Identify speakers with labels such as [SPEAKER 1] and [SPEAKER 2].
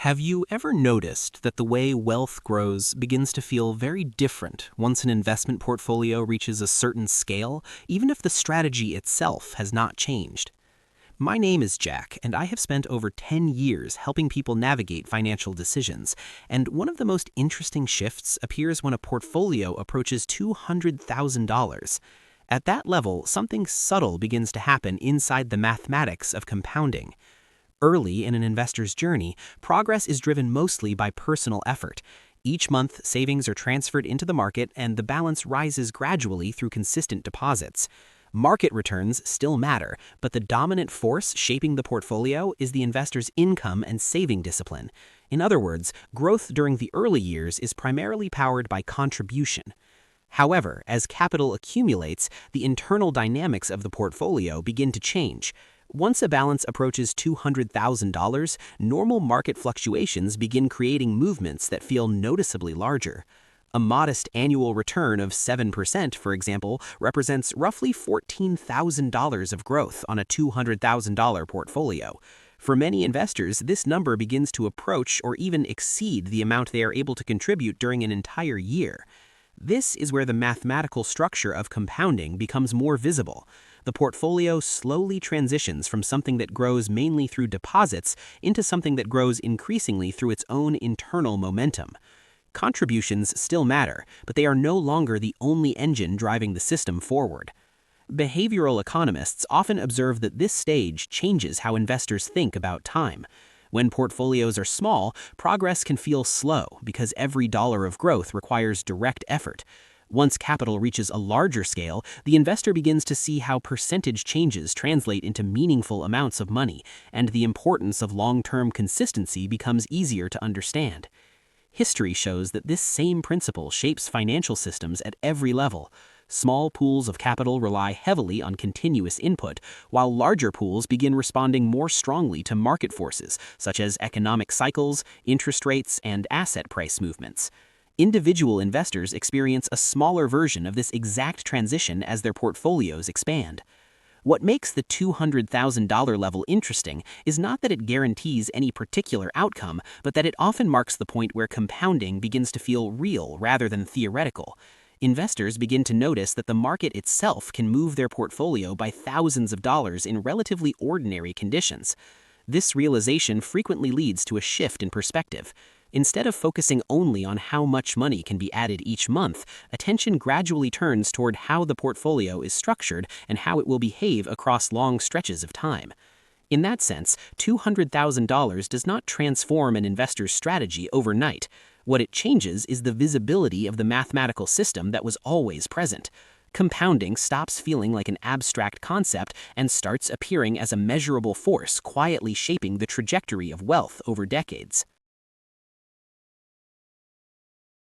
[SPEAKER 1] Have you ever noticed that the way wealth grows begins to feel very different once an investment portfolio reaches a certain scale, even if the strategy itself has not changed? My name is Jack, and I have spent over 10 years helping people navigate financial decisions, and one of the most interesting shifts appears when a portfolio approaches $200,000. At that level, something subtle begins to happen inside the mathematics of compounding. Early in an investor's journey, progress is driven mostly by personal effort. Each month, savings are transferred into the market and the balance rises gradually through consistent deposits. Market returns still matter, but the dominant force shaping the portfolio is the investor's income and saving discipline. In other words, growth during the early years is primarily powered by contribution. However, as capital accumulates, the internal dynamics of the portfolio begin to change. Once a balance approaches $200,000, normal market fluctuations begin creating movements that feel noticeably larger. A modest annual return of 7%, for example, represents roughly $14,000 of growth on a $200,000 portfolio. For many investors, this number begins to approach or even exceed the amount they are able to contribute during an entire year. This is where the mathematical structure of compounding becomes more visible. The portfolio slowly transitions from something that grows mainly through deposits into something that grows increasingly through its own internal momentum. Contributions still matter, but they are no longer the only engine driving the system forward. Behavioral economists often observe that this stage changes how investors think about time. When portfolios are small, progress can feel slow because every dollar of growth requires direct effort. Once capital reaches a larger scale, the investor begins to see how percentage changes translate into meaningful amounts of money, and the importance of long-term consistency becomes easier to understand. History shows that this same principle shapes financial systems at every level. Small pools of capital rely heavily on continuous input, while larger pools begin responding more strongly to market forces, such as economic cycles, interest rates, and asset price movements. Individual investors experience a smaller version of this exact transition as their portfolios expand. What makes the $200,000 level interesting is not that it guarantees any particular outcome, but that it often marks the point where compounding begins to feel real rather than theoretical. Investors begin to notice that the market itself can move their portfolio by thousands of dollars in relatively ordinary conditions. This realization frequently leads to a shift in perspective. Instead of focusing only on how much money can be added each month, attention gradually turns toward how the portfolio is structured and how it will behave across long stretches of time. In that sense, $200,000 does not transform an investor's strategy overnight. What it changes is the visibility of the mathematical system that was always present. Compounding stops feeling like an abstract concept and starts appearing as a measurable force quietly shaping the trajectory of wealth over decades.